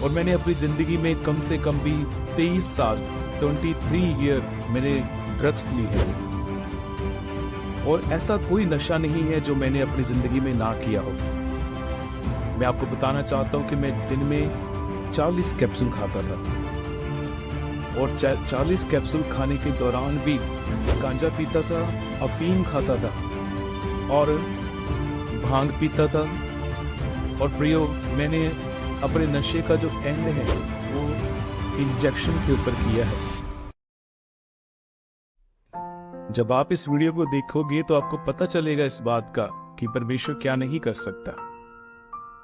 और मैंने अपनी ज़िंदगी में कम से कम भी 23 साल 23 ईयर मैंने ड्रग्स ली है। और ऐसा कोई नशा नहीं है जो मैंने अपनी ज़िंदगी में ना किया हो। मैं आपको बताना चाहता हूँ कि मैं दिन में 40 कैप्सूल खाता था और 40 कैप्सूल खाने के दौरान भी गांजा पीता था, अफीम खाता था और भांग पीता था। और प्रियो, मैंने अपने नशे का जो एंड है वो इंजेक्शन के ऊपर किया है। जब आप इस वीडियो को देखोगे तो आपको पता चलेगा इस बात का कि परमेश्वर क्या नहीं कर सकता।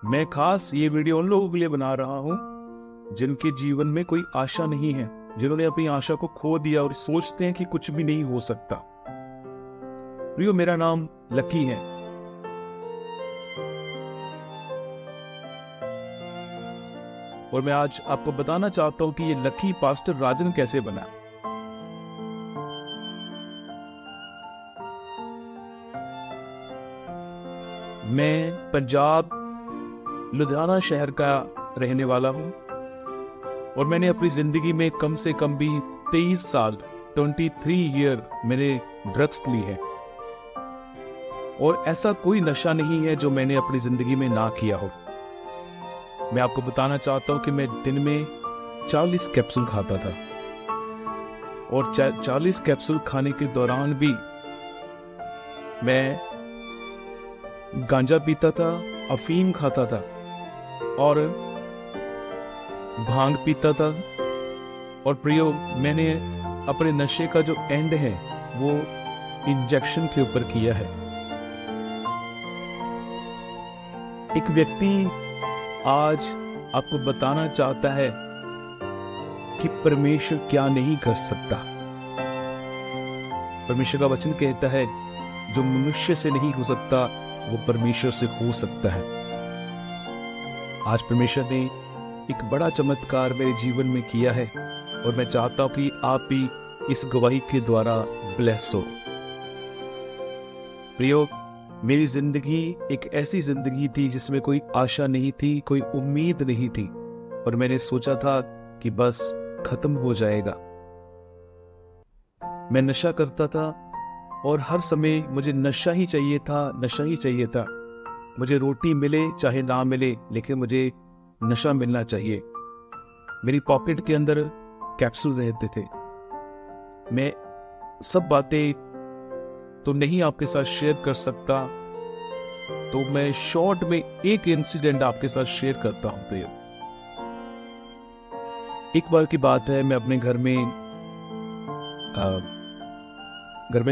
मैं खास ये वीडियो उन लोगों के लिए बना रहा हूं जिनके जीवन में कोई आशा नहीं है, जिन्होंने अपनी आशा को खो दिया और सोचते हैं कि कुछ भी नहीं हो सकता। प्रियो, मेरा नाम लकी है और मैं आज आपको बताना चाहता हूं कि ये लकी पास्टर राजन कैसे बना। मैं पंजाब लुधियाना शहर का रहने वाला हूं और मैंने अपनी जिंदगी में कम से कम भी 23 साल 23 ईयर मैंने ड्रग्स ली है। और ऐसा कोई नशा नहीं है जो मैंने अपनी जिंदगी में ना किया हो। मैं आपको बताना चाहता हूं कि मैं दिन में 40 कैप्सूल खाता था और 40 कैप्सूल खाने के दौरान भी मैं गांजा पीता था, अफीम खाता था और भांग पीता था। और प्रियो, मैंने अपने नशे का जो एंड है वो इंजेक्शन के ऊपर किया है। एक व्यक्ति आज आपको बताना चाहता है कि परमेश्वर क्या नहीं कर सकता। परमेश्वर का वचन कहता है जो मनुष्य से नहीं हो सकता वो परमेश्वर से हो सकता है। आज परमेश्वर ने एक बड़ा चमत्कार मेरे जीवन में किया है और मैं चाहता हूं कि आप भी इस गवाही के द्वारा ब्लेस हो। प्रियो, मेरी जिंदगी एक ऐसी जिंदगी थी जिसमें कोई आशा नहीं थी, कोई उम्मीद नहीं थी और मैंने सोचा था कि बस खत्म हो जाएगा। मैं नशा करता था और हर समय मुझे नशा ही चाहिए था, नशा ही चाहिए था। मुझे रोटी मिले चाहे ना मिले, लेकिन मुझे नशा मिलना चाहिए। मेरी पॉकेट के अंदर कैप्सूल रहते थे। मैं सब बातें तो नहीं आपके साथ शेयर कर सकता, तो मैं शॉर्ट में एक इंसिडेंट आपके साथ शेयर करता हूं। प्रियो, एक बार की बात है, मैं अपने घर में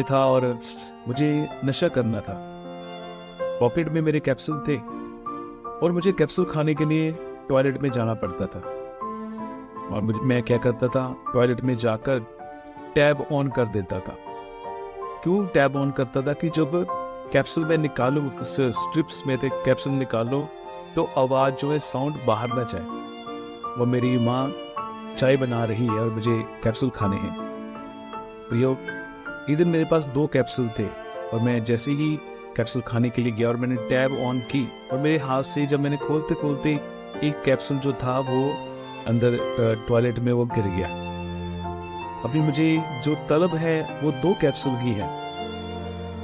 था और मुझे नशा करना था। पॉकेट में मेरे कैप्सूल थे और मुझे कैप्सूल खाने के लिए टॉयलेट में जाना पड़ता था। और मैं क्या करता था, टॉयलेट में जाकर टैब ऑन कर देता था। क्यों टैब ऑन करता था? कि जब कैप्सूल में निकालो, उस स्ट्रिप्स में थे कैप्सूल निकालो तो आवाज जो है, साउंड बाहर ना जाए। वो मेरी माँ चाय बना रही है और मुझे कैप्सूल खाने हैं। प्रियो, इधर मेरे पास 2 कैप्सूल थे और मैं जैसे ही कैप्सूल खाने के लिए गया और मैंने टैब ऑन की और मेरे हाथ से जब मैंने खोलते खोलते एक कैप्सूल जो था वो अंदर टॉयलेट में वो गिर गया। अभी मुझे जो तलब है वो 2 कैप्सूल की है।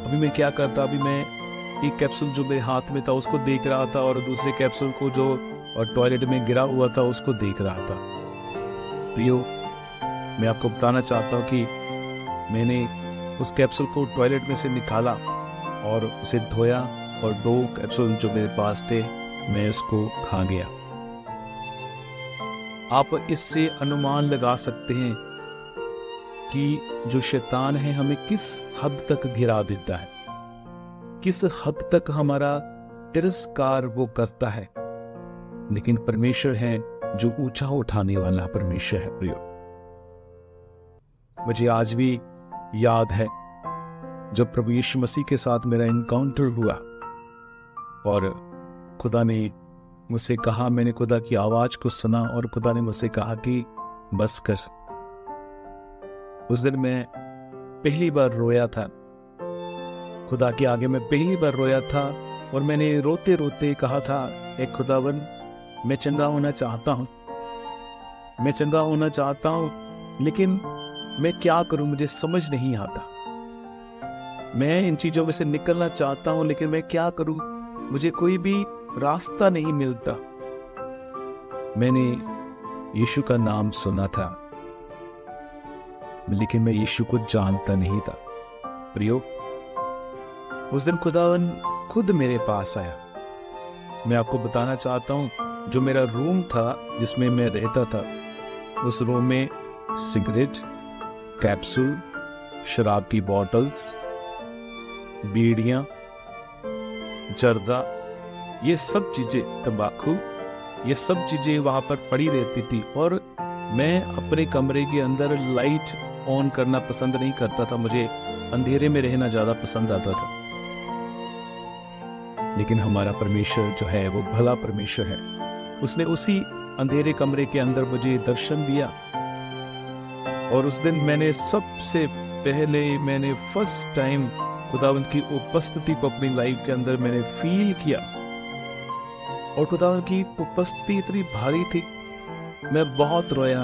अभी मैं क्या करता, अभी मैं एक कैप्सूल जो मेरे हाथ में था उसको देख रहा था और दूसरे कैप्सूल को जो टॉयलेट में गिरा हुआ था उसको देख रहा था। प्रियो, मैं आपको बताना चाहता हूँ कि मैंने उस कैप्सूल को टॉयलेट में से निकाला और उसे धोया और 2 कैप्सूल जो मेरे पास थे मैं उसको खा गया। आप इससे अनुमान लगा सकते हैं कि जो शैतान है हमें किस हद तक गिरा देता है, किस हद तक हमारा तिरस्कार वो करता है। लेकिन परमेश्वर है जो ऊंचा उठाने वाला परमेश्वर है। प्रियो, मुझे आज भी याद है जब प्रभु यीशु मसीह के साथ मेरा एनकाउंटर हुआ और खुदा ने मुझसे कहा, मैंने खुदा की आवाज को सुना और खुदा ने मुझसे कहा कि बस कर। उस दिन मैं पहली बार रोया था, खुदा के आगे मैं पहली बार रोया था और मैंने रोते रोते कहा था, एक खुदावन, मैं चंगा होना चाहता हूं मैं चंगा होना चाहता हूँ, लेकिन मैं क्या करूं, मुझे समझ नहीं आता। मैं इन चीजों में से निकलना चाहता हूं, लेकिन मैं क्या करूं, मुझे कोई भी रास्ता नहीं मिलता। मैंने यीशु का नाम सुना था, लेकिन मैं यीशु को जानता नहीं था। प्रियो, उस दिन खुदावन खुद मेरे पास आया। मैं आपको बताना चाहता हूं, जो मेरा रूम था जिसमें मैं रहता था, उस रूम में सिगरेट, कैप्सूल, शराब की बॉटल्स, बीड़ियां, जर्दा, ये सब चीजें, तंबाकू, ये सब चीजें वहां पर पड़ी रहती थी। और मैं अपने कमरे के अंदर लाइट ऑन करना पसंद नहीं करता था, मुझे अंधेरे में रहना ज्यादा पसंद आता था। लेकिन हमारा परमेश्वर जो है वो भला परमेश्वर है। उसने उसी अंधेरे कमरे के अंदर मुझे दर्शन दिया, और उस दिन मैंने सबसे पहले फर्स्ट टाइम खुदावंद की उपस्थिति को अपनी लाइफ के अंदर मैंने फील किया। और खुदावंद की उपस्थिति इतनी भारी थी, मैं बहुत रोया।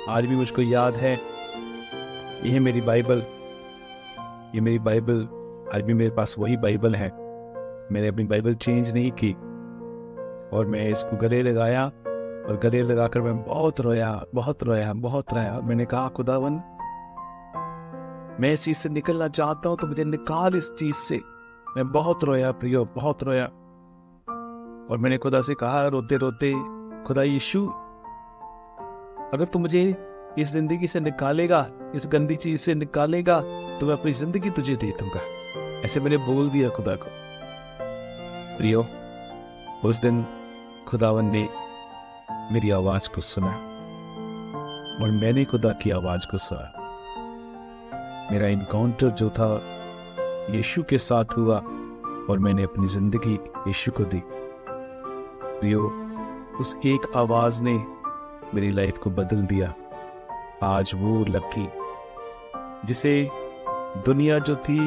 आज भी मुझको याद है, यह मेरी बाइबल, आज भी मेरे पास वही बाइबल है। मैंने अपनी बाइबल चेंज नहीं की, और मैं इसको गले लगाया, और गले लगाकर मैं बहुत रोया। मैंने कहा, खुदावन, मैं इस चीज से निकलना चाहता हूं, तो मुझे निकाल इस चीज से। मैं बहुत रोया प्रियो, बहुत रोया। और मैंने खुदा से कहा रोते रोते, खुदा यीशु, अगर तू मुझे इस जिंदगी से निकालेगा, इस गंदी चीज से निकालेगा, तो मैं अपनी जिंदगी तुझे दे दूंगा। ऐसे मैंने बोल दिया खुदा को। प्रियो, उस दिन खुदावन ने मेरी आवाज को सुना, और मैंने खुदा की आवाज को सुना। मेरा इनकाउंटर जो था यीशु के साथ हुआ, और मैंने अपनी जिंदगी यीशु को दी। प्रियो, उस एक आवाज ने मेरी लाइफ को बदल दिया। आज वो लकी, जिसे दुनिया जो थी,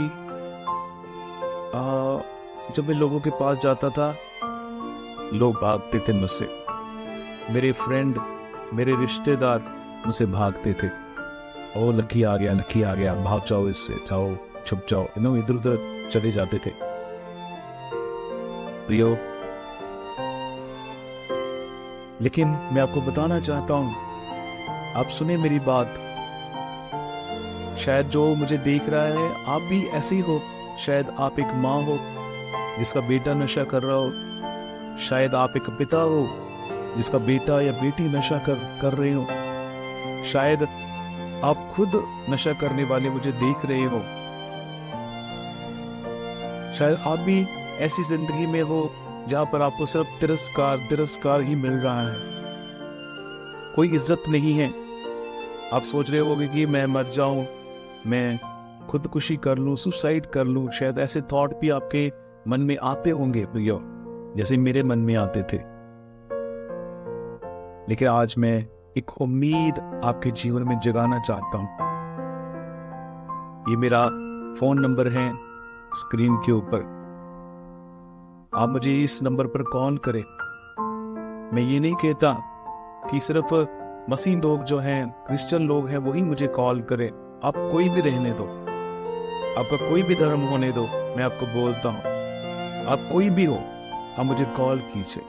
जब मैं लोगों के पास जाता था, लोग भागते थे मुझसे। मेरे फ्रेंड, मेरे रिश्तेदार मुझसे भागते थे। ओ लकी आ गया, भाग जाओ इससे, जाओ, छुप जाओ, इधर उधर चले जाते थे। प्रियो, लेकिन मैं आपको बताना चाहता हूं, आप सुने मेरी बात। शायद जो मुझे देख रहा है, आप भी ऐसे ही हो। शायद आप एक माँ हो जिसका बेटा नशा कर रहा हो। शायद आप एक पिता हो जिसका बेटा या बेटी नशा कर रहे हो। शायद आप खुद नशा करने वाले मुझे देख रहे हो। शायद आप भी ऐसी जिंदगी में हो जहां पर आपको सिर्फ तिरस्कार ही मिल रहा है, कोई इज्जत नहीं है। आप सोच रहे होगे कि मैं मर जाऊं, मैं खुदकुशी कर लूं, सुसाइड कर लूं। शायद ऐसे थॉट भी आपके मन में आते होंगे प्रियो, जैसे मेरे मन में आते थे। लेकिन आज मैं एक उम्मीद आपके जीवन में जगाना चाहता हूं। ये मेरा फोन नंबर है स्क्रीन के ऊपर, आप मुझे इस नंबर पर कॉल करें। मैं ये नहीं कहता कि सिर्फ मसीह लोग जो हैं, क्रिश्चियन लोग हैं, वही मुझे कॉल करें। आप कोई भी रहने दो, आपका कोई भी धर्म होने दो। मैं आपको बोलता हूं, आप कोई भी हो, आप मुझे कॉल कीजिए।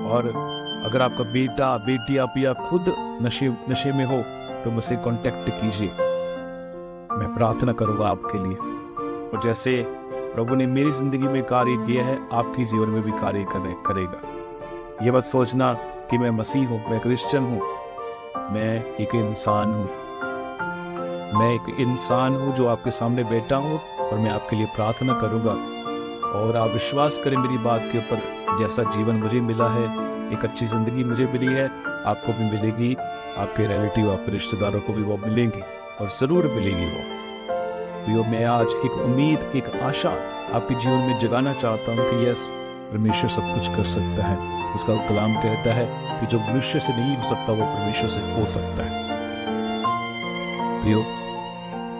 और अगर आपका बेटा, बेटी, आप या खुद नशे में हो, तो मुझसे कांटेक्ट कीजिए। मैं प्रार्थना करूंगा आपके लिए, और जैसे प्रभु ने मेरी जिंदगी में कार्य किया है, आपकी जीवन में भी कार्य करेगा। ये मत सोचना कि मैं मसीह हूं, मैं क्रिश्चियन हूं। मैं एक इंसान हूं जो आपके सामने बैठा हूं, और मैं आपके लिए प्रार्थना करूंगा। और आप विश्वास करें मेरी बात के ऊपर, जैसा जीवन मुझे मिला है, एक अच्छी जिंदगी मुझे मिली है, आपको भी मिलेगी, आपके रिलेटिव, आपके रिश्तेदारों को भी वो मिलेंगी, और जरूर मिलेगी वो। मैं आज एक उम्मीद, एक आशा आपके जीवन में जगाना चाहता हूं कि यस, परमेश्वर सब कुछ कर सकता है। उसका कलाम कहता है कि जो मनुष्य से नहीं हो सकता वो परमेश्वर से हो सकता है।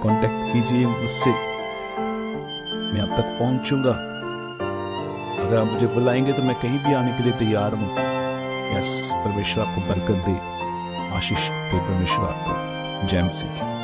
कांटेक्ट कीजिए मुझसे, मैं आप तक पहुंचूंगा, अगर आप मुझे बुलाएंगे तो मैं कहीं भी आने के लिए तैयार हूँ। यस, परमेश्वर आपको बरकत दे, आशीष दे परमेश्वर आपको। जय मसीह।